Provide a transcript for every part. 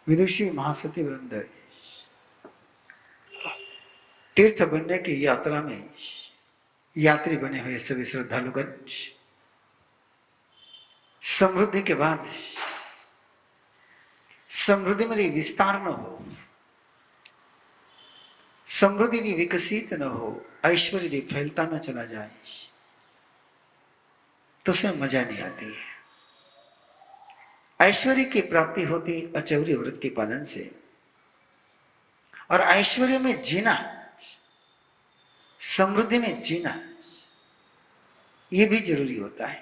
विदुषी महासती वृंद तीर्थ बनने की यात्रा में यात्री बने हुए सभी श्रद्धालुगण समृद्धि के बाद समृद्धि में विस्तार न हो, समृद्धि विकसित न हो, ऐश्वर्य फैलता न चला जाए तो उसमें मजा नहीं आती है। ऐश्वर्य की प्राप्ति होती अचौर्य व्रत के पालन से, और ऐश्वर्य में जीना, समृद्धि में जीना, यह भी जरूरी होता है।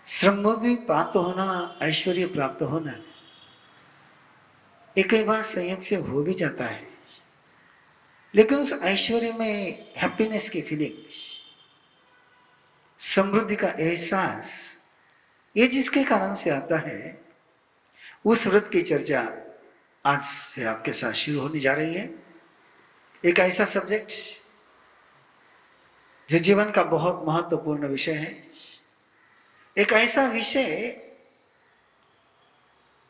समृद्धि प्राप्त होना, ऐश्वर्य प्राप्त होना एक कई बार संयोग से हो भी जाता है, लेकिन उस ऐश्वर्य में हैप्पीनेस की फीलिंग, समृद्धि का एहसास, ये जिसके कारण से आता है, उस व्रत की चर्चा आज से आपके साथ शुरू होने जा रही है। एक ऐसा सब्जेक्ट जो जीवन का बहुत महत्वपूर्ण विषय है, एक ऐसा विषय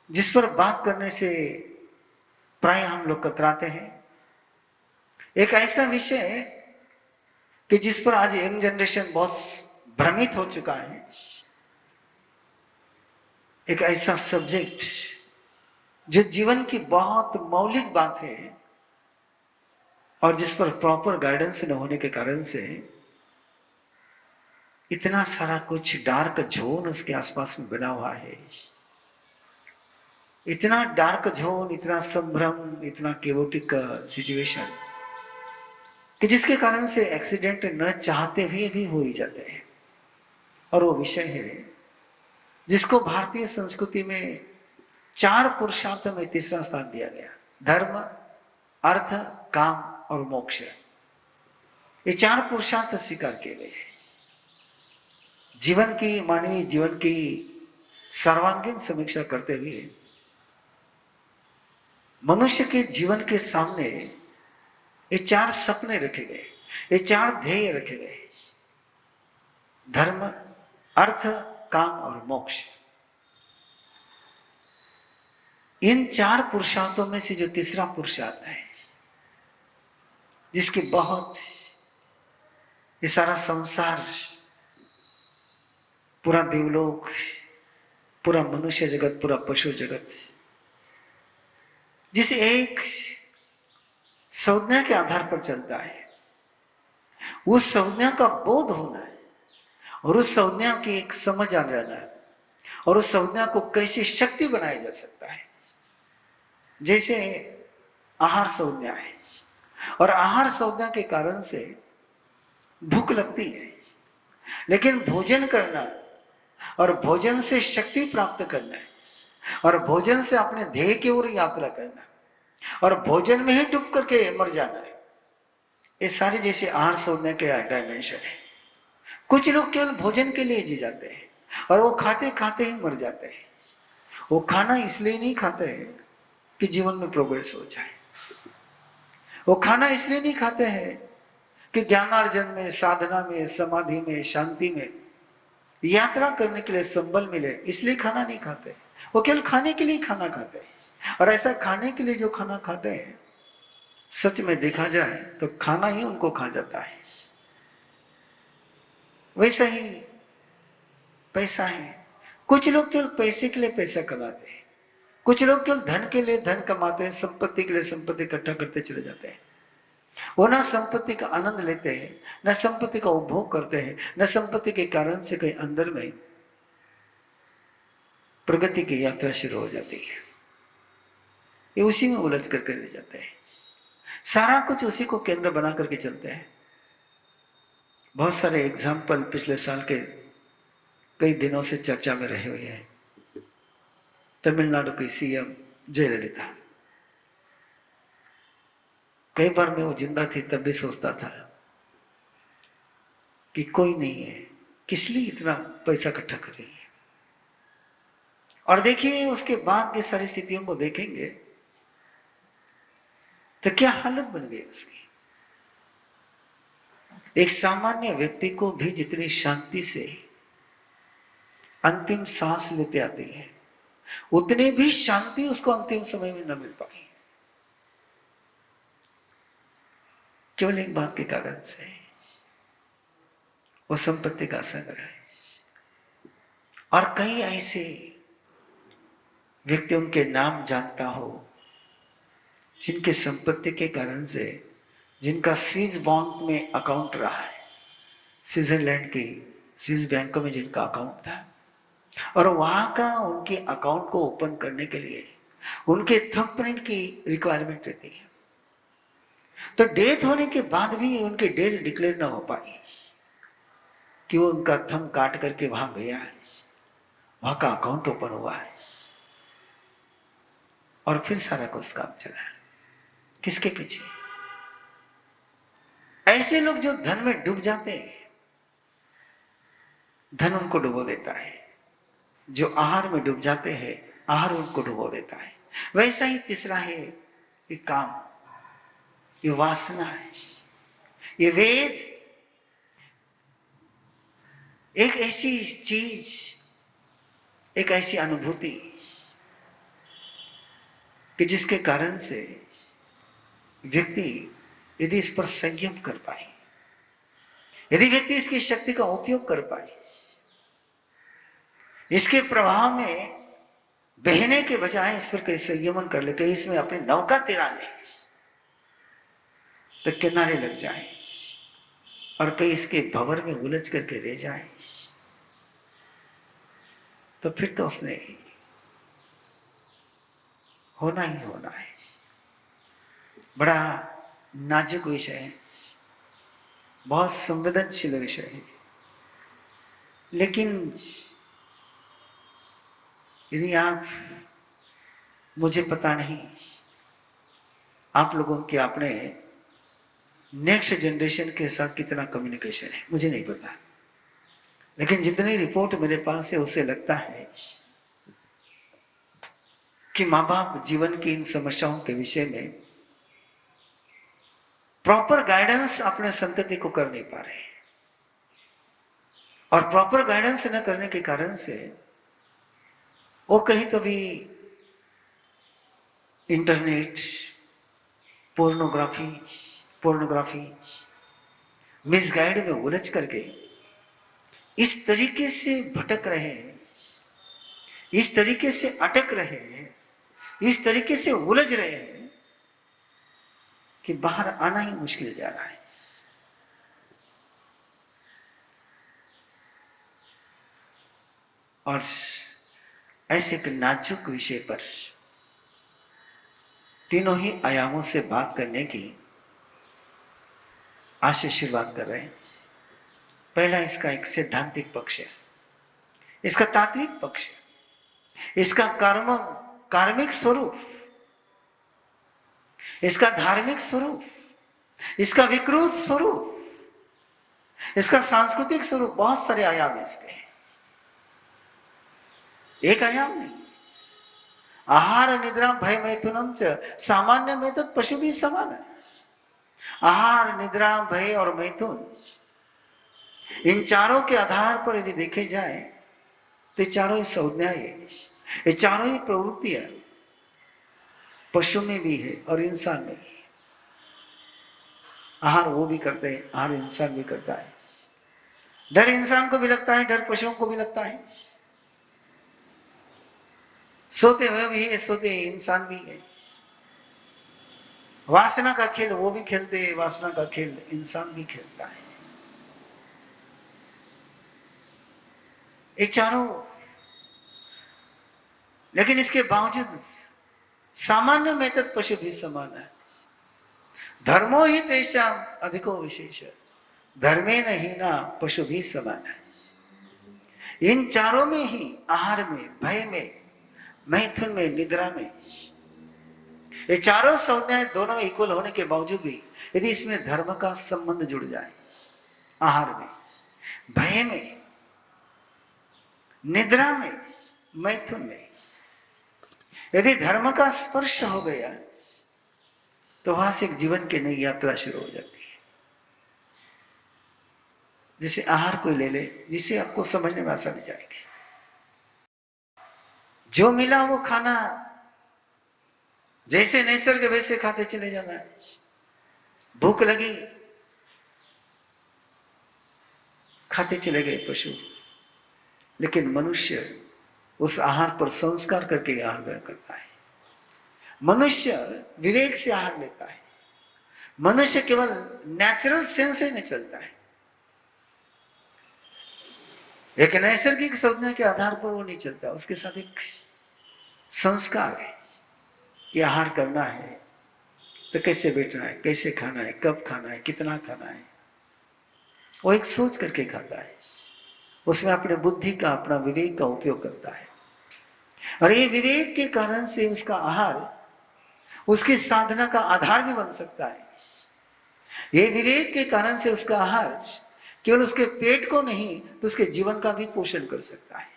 जिस पर बात करने से प्राय हम लोग कतराते हैं, एक ऐसा विषय कि जिस पर आज यंग जनरेशन बहुत भ्रमित हो चुका है, एक ऐसा सब्जेक्ट जो जीवन की बहुत मौलिक बात है और जिस पर प्रॉपर गाइडेंस न होने के कारण से इतना सारा कुछ डार्क जोन उसके आसपास में बना हुआ है, इतना डार्क जोन, इतना संभ्रम, इतना केवोटिक सिचुएशन कि जिसके कारण से एक्सीडेंट न चाहते हुए भी हो ही जाते हैं। और वो विषय है जिसको भारतीय संस्कृति में 4 पुरुषार्थ में तीसरा स्थान दिया गया, धर्म, अर्थ, काम और मोक्ष। ये 4 पुरुषार्थ स्वीकार किए गए हैं। जीवन की, मानवीय जीवन की सर्वांगीण समीक्षा करते हुए मनुष्य के जीवन के सामने ये 4 सपने रखे गए, ये 4 ध्येय रखे गए, धर्म, अर्थ, काम और मोक्ष। इन 4 पुरुषार्थों में से जो तीसरा पुरुषार्थ है, जिसकी बहुत ये सारा संसार, पूरा देवलोक, पूरा मनुष्य जगत, पूरा पशु जगत जिस एक संज्ञा के आधार पर चलता है, उस संज्ञा का बोध होना है और उस संज्ञा की एक समझ आ जाना है और उस संज्ञा को कैसे शक्ति बनाया जा सकता है। जैसे आहार संज्ञा है और आहार संज्ञा के कारण से भूख लगती है, लेकिन भोजन करना और भोजन से शक्ति प्राप्त करना है और भोजन से अपने ध्येय की ओर यात्रा करना और भोजन में ही डूब करके मर जाना है, ये सारे जैसे आहार संज्ञा के डायमेंशन है। कुछ लोग केवल भोजन के लिए जी जाते हैं और वो खाते खाते ही मर जाते हैं। वो खाना इसलिए नहीं खाते हैं कि जीवन में प्रोग्रेस हो जाए, वो खाना इसलिए नहीं खाते हैं कि ज्ञानार्जन में, साधना में, समाधि में, शांति में यात्रा करने के लिए संबल मिले, इसलिए खाना नहीं खाते। वो केवल खाने के लिए खाना खाते हैं और ऐसा खाने के लिए जो खाना खाते हैं, सच में देखा जाए तो खाना ही उनको खा जाता है। वैसा ही पैसा है, कुछ लोग केवल पैसे के लिए पैसा कमाते हैं, कुछ लोग केवल धन के लिए धन कमाते हैं, संपत्ति के लिए संपत्ति इकट्ठा करते चले जाते हैं। वो ना संपत्ति का आनंद लेते हैं, न संपत्ति का उपभोग करते हैं, न संपत्ति के कारण से कहीं अंदर में प्रगति की यात्रा शुरू हो जाती है। ये उसी में उलझ करके रह जाते हैं, सारा कुछ उसी को केंद्र बना करके चलते हैं। बहुत सारे एग्जाम्पल पिछले साल के कई दिनों से चर्चा में रहे हुए हैं। तमिलनाडु की सीएम जयललिता, कई बार मैं वो जिंदा थी तब भी सोचता था कि कोई नहीं है, किस लिए इतना पैसा इकट्ठा कर रही है। और देखिए उसके बाद की सारी स्थितियों को देखेंगे तो क्या हालत बन गई उसकी। एक सामान्य व्यक्ति को भी जितनी शांति से अंतिम सांस लेते आती है, उतनी भी शांति उसको अंतिम समय में न मिल पाई, केवल एक बात के कारण से, वो संपत्ति का संग्रह। और कई ऐसे व्यक्तियों के नाम जानता हो जिनके संपत्ति के कारण से, जिनका स्विस बैंक में अकाउंट रहा है, स्विट्जरलैंड की स्विस बैंकों में जिनका अकाउंट था, और वहां का उनके अकाउंट को ओपन करने के लिए उनके थंबप्रिंट की रिक्वायरमेंट रहती है। तो डेथ होने के बाद भी उनकी डेथ डिक्लेयर ना हो पाई कि वो उनका थंब काट करके वहां गया है, वहां का अकाउंट ओपन हुआ है और फिर सारा कुछ काम चला। किसके पीछे? ऐसे लोग जो धन में डूब जाते हैं, धन उनको डुबो देता है। जो आहार में डूब जाते हैं, आहार उनको डुबो देता है। वैसा ही तीसरा है ये काम, ये वासना है, ये वेद एक ऐसी चीज, एक ऐसी अनुभूति कि जिसके कारण से व्यक्ति यदि इस पर संयम कर पाए, यदि व्यक्ति इसकी शक्ति का उपयोग कर पाए, इसके प्रभाव में बहने के बजाय इस पर कहीं संयमन कर ले, कहीं इसमें अपनी नौका तिरा ले तो किनारे लग जाए और कहीं इसके भंवर में उलझ करके रह जाए, तो फिर तो उसने होना ही होना है। बड़ा नाजुक विषय है, बहुत संवेदनशील विषय है, लेकिन यदि आप, मुझे पता नहीं आप लोगों के अपने नेक्स्ट जनरेशन के साथ कितना कम्युनिकेशन है, मुझे नहीं पता, लेकिन जितनी रिपोर्ट मेरे पास है उससे लगता है कि माँ बाप जीवन की इन समस्याओं के विषय में प्रॉपर गाइडेंस अपने संतति को कर नहीं पा रहे, और प्रॉपर गाइडेंस न करने के कारण से वो कहीं तो भी इंटरनेट, पोर्नोग्राफी मिसगाइड में उलझ करके इस तरीके से भटक रहे हैं, इस तरीके से अटक रहे हैं, इस तरीके से उलझ रहे हैं कि बाहर आना ही मुश्किल जा रहा है। और ऐसे एक नाजुक विषय पर तीनों ही आयामों से बात करने की आज से शुरुआत कर रहे हैं। पहला इसका एक सैद्धांतिक पक्ष है, इसका तात्विक पक्ष है, इसका कार्मिक स्वरूप, इसका धार्मिक स्वरूप, इसका विकृत स्वरूप, इसका सांस्कृतिक स्वरूप, बहुत सारे आयाम है इसके, एक आयाम नहीं। आहार निद्रा भय मैथुनम च सामान्य में तो पशु भी समान है। आहार निद्रा भय और मैथुन, इन चारों के आधार पर यदि देखे जाए तो चारों ही संज्ञाएं, ये चारों ही प्रवृत्तियां पशु में भी है और इंसान में भी। आहार वो भी करते हैं, आहार इंसान भी करता है। डर इंसान को भी लगता है, डर पशुओं को भी लगता है। सोते हुए भी है, सोते इंसान भी है। वासना का खेल वो भी खेलते हैं, वासना का खेल इंसान भी खेलता है। ये चारों, लेकिन इसके बावजूद सामान्य में तक पशु भी समान है। धर्मो ही तेषाम अधिको विशेष, धर्मे नहीं ना पशु भी समान है। इन चारों में ही, आहार में, भय में, मैथुन में, निद्रा में, ये चारों संज्ञाएं दोनों इक्वल होने के बावजूद भी यदि इसमें धर्म का संबंध जुड़ जाए, आहार में, भय में, निद्रा में, मैथुन में यदि धर्म का स्पर्श हो गया तो वहां से एक जीवन की नई यात्रा शुरू हो जाती है। जैसे आहार कोई ले ले, जिसे आपको समझने में आसानी जाएगी। जो मिला वो खाना, जैसे नैसर्गिक वैसे खाते चले जाना है। भूख लगी खाते चले गए पशु, लेकिन मनुष्य उस आहार पर संस्कार करके आहार ग्रहण करता है। मनुष्य विवेक से आहार लेता है। मनुष्य केवल नेचुरल सेंस से नहीं चलता है, एक नैसर्गिक संज्ञा के आधार पर वो नहीं चलता। उसके साथ एक संस्कार है कि आहार करना है तो कैसे बैठना है, कैसे खाना है, कब खाना है, कितना खाना है। वो एक सोच करके खाता है, उसमें अपने बुद्धि का, अपना विवेक का उपयोग करता है। और ये विवेक के कारण से उसका आहार उसकी साधना का आधार भी बन सकता है। ये विवेक के कारण से उसका आहार केवल उसके पेट को नहीं तो उसके जीवन का भी पोषण कर सकता है।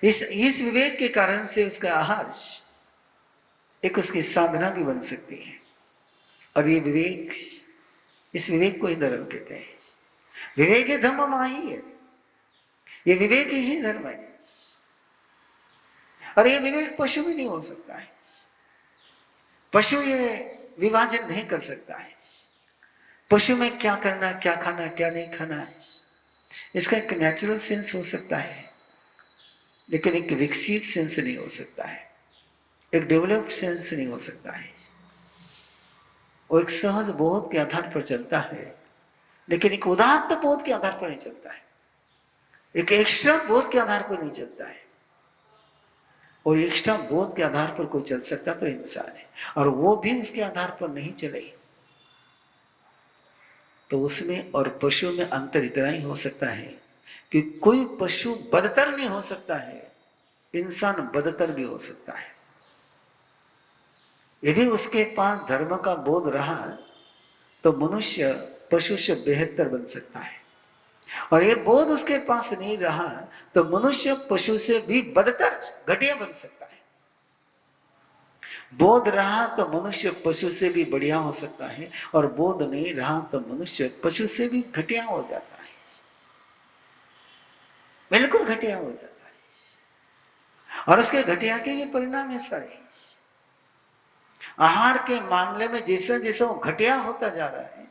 इस विवेक के कारण से उसका आहार एक उसकी साधना भी बन सकती है। और ये विवेक, इस विवेक को ही धर्म कहते हैं। विवेक ही धर्म माही है, ये विवेक ही धर्म है। और ये विवेक पशु भी नहीं हो सकता है। पशु ये विभाजन नहीं कर सकता है। पशु में क्या करना, क्या खाना, क्या नहीं खाना है, इसका एक नेचुरल सेंस हो सकता है, लेकिन एक विकसित सेंस नहीं हो सकता है, एक डेवलप्ड सेंस नहीं हो सकता है। वो एक सहज बोध के आधार पर चलता है, लेकिन एक उदात्त बोध के आधार पर नहीं चलता है, एक एक्स्ट्रा बोध के आधार पर नहीं चलता है। और एक्स्ट्रा बोध के आधार पर कोई चल सकता तो इंसान है, और वो भी उसके आधार पर नहीं चले तो उसमें और पशु में अंतर इतना ही हो सकता है कि कोई पशु बदतर नहीं हो सकता है, इंसान बदतर भी हो सकता है। यदि उसके पास धर्म का बोध रहा तो मनुष्य पशु से बेहतर बन सकता है, और ये बोध उसके पास नहीं रहा तो मनुष्य पशु से भी बदतर, घटिया बन सकता है। बोध रहा तो मनुष्य पशु से भी बढ़िया हो सकता है, और बोध नहीं रहा तो मनुष्य पशु से भी घटिया हो जाता है, बिल्कुल घटिया हो जाता है। और उसके घटिया के ये परिणाम है सारे। आहार के मामले में जैसा जैसा वो घटिया होता जा रहा है,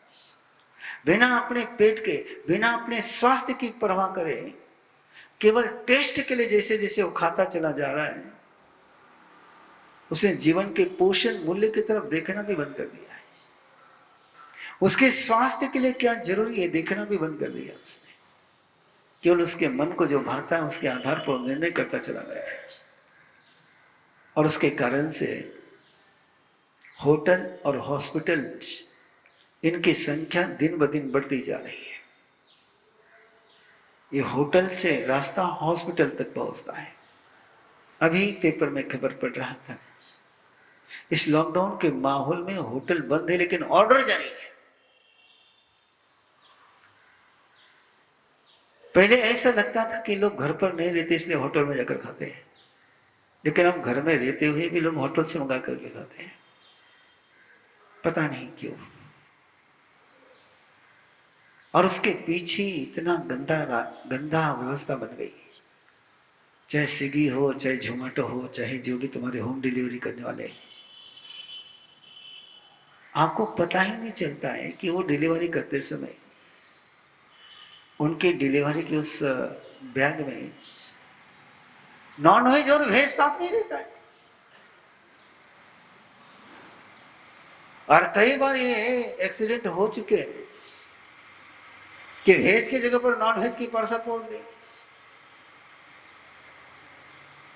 बिना अपने पेट के, बिना अपने स्वास्थ्य की परवाह करे, केवल टेस्ट के लिए जैसे जैसे वो खाता चला जा रहा है, उसने जीवन के पोषण मूल्य की तरफ देखना भी बंद कर दिया है। उसके स्वास्थ्य के लिए क्या जरूरी है देखना भी बंद कर दिया उसने। केवल उसके मन को जो भाता है उसके आधार पर निर्णय करता चला गया है, और उसके कारण से होटल और हॉस्पिटल, इनकी संख्या दिन ब दिन बढ़ती जा रही है। ये होटल से रास्ता हॉस्पिटल तक पहुंचता है। अभी पेपर में खबर पढ़ रहा था, इस लॉकडाउन के माहौल में होटल बंद है लेकिन ऑर्डर जारी है। पहले ऐसा लगता था कि लोग घर पर नहीं रहते इसलिए होटल में जाकर खाते हैं, लेकिन अब घर में रहते हुए भी लोग होटल से मंगा करके खाते हैं, पता नहीं क्यों। और उसके पीछे इतना गंदा व्यवस्था बन गई, चाहे स्विगी हो, चाहे जोमेटो हो, चाहे जो भी तुम्हारे होम डिलीवरी करने वाले हैं, आपको पता ही नहीं चलता है कि वो डिलीवरी करते समय उनकी डिलीवरी की उस बैग में नॉन वेज और वेज साथ में रहता है। और कई बार ये एक्सीडेंट हो चुके हैं कि वेज की जगह पर नॉन वेज की पार्सल पहुंच गई।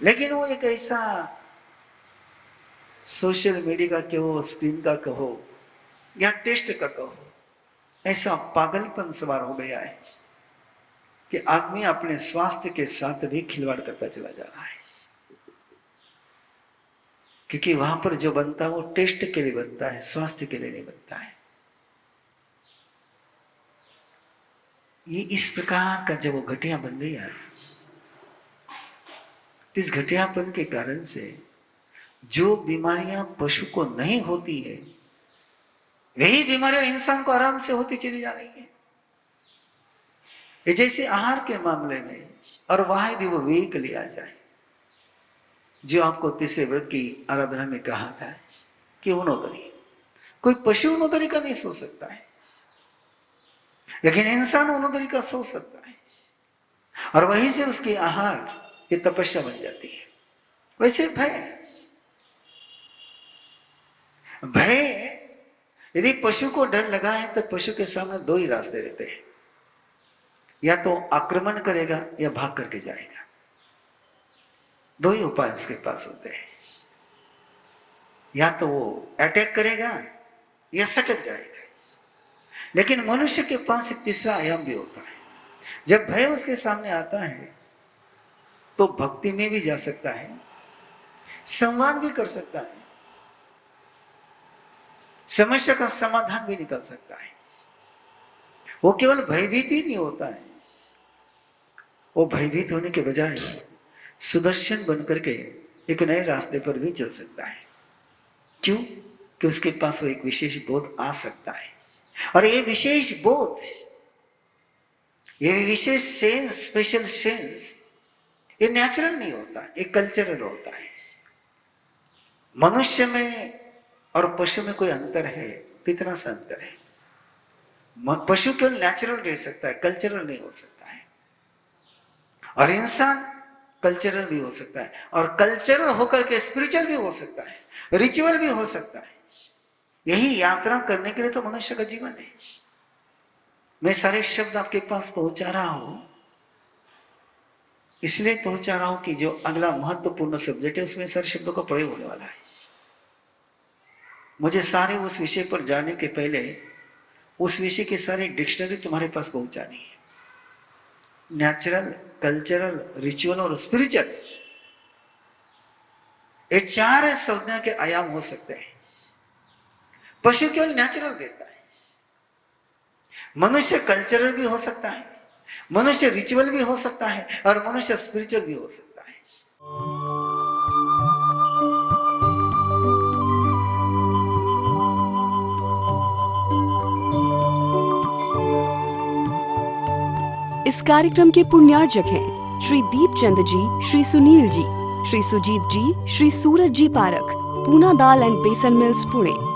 लेकिन वो एक ऐसा सोशल मीडिया का कहो, स्क्रीन का कहो, या टेस्ट का कहो, ऐसा पागलपन सवार हो गया है कि आदमी अपने स्वास्थ्य के साथ भी खिलवाड़ करता चला जा रहा है। क्योंकि वहां पर जो बनता है वो टेस्ट के लिए बनता है, स्वास्थ्य के लिए नहीं बनता है। ये इस प्रकार का जब वो घटिया बन गया है, इस घटियापन के कारण से जो बीमारियां पशु को नहीं होती है वही बीमारियां इंसान को आराम से होती चली जा रही है। ये जैसे आहार के मामले में, और वहां यदि वो विवेक लिया जाए जो आपको तीसरे व्रत की आराधना में कहा था कि उनोदरी, कोई पशु उनोदरी का नहीं सोच सकता है, लेकिन इंसान उनोदरी का सोच सकता है, और वहीं से उसकी आहार ये तपस्या बन जाती है। वैसे भय यदि पशु को डर लगा है तो पशु के सामने दो ही रास्ते रहते हैं, या तो आक्रमण करेगा या भाग करके जाएगा। दो ही उपाय उसके पास होते हैं, या तो वो अटैक करेगा या सटक जाएगा। लेकिन मनुष्य के पास एक तीसरा आयाम भी होता है। जब भय उसके सामने आता है तो भक्ति में भी जा सकता है, संवाद भी कर सकता है, समस्या का समाधान भी निकल सकता है। वो केवल भयभीत ही नहीं होता है, वो भयभीत होने के बजाय सुदर्शन बनकर के एक नए रास्ते पर भी चल सकता है। क्यों? कि उसके पास वो एक विशेष बोध आ सकता है, और ये विशेष बोध, ये विशेष सेंस, स्पेशल सेंस, ये नेचुरल नहीं होता, ये कल्चरल होता है। मनुष्य में और पशु में कोई अंतर है? कितना सा अंतर है? पशु केवल नेचुरल रह सकता है, कल्चरल नहीं हो सकता है, और इंसान कल्चरल भी हो सकता है, और कल्चरल होकर के स्पिरिचुअल भी हो सकता है, रिचुअल भी हो सकता है। यही यात्रा करने के लिए तो मनुष्य का जीवन है। मैं सारे शब्द आपके पास पहुंचा रहा हूं, इसलिए पहुंचा रहा हूं कि जो अगला महत्वपूर्ण सब्जेक्ट है उसमें सारे शब्दों का प्रयोग होने वाला है। मुझे सारे उस विषय पर जाने के पहले उस विषय की सारी डिक्शनरी तुम्हारे पास पहुंचानी है। नेचुरल, कल्चरल, रिचुअल और स्पिरिचुअल, ये चार संज्ञा के आयाम हो सकते हैं। पशु केवल नेचुरल रहता है, मनुष्य कल्चरल भी हो सकता है, मनुष्य रिचुअल भी हो सकता है, और मनुष्य स्पिरिचुअल भी हो सकता है। इस कार्यक्रम के पुण्यार्जक हैं श्री दीपचंद जी, श्री सुनील जी, श्री सुजीत जी, श्री सूरज जी पारक, पूना दाल एंड बेसन मिल्स, पुणे।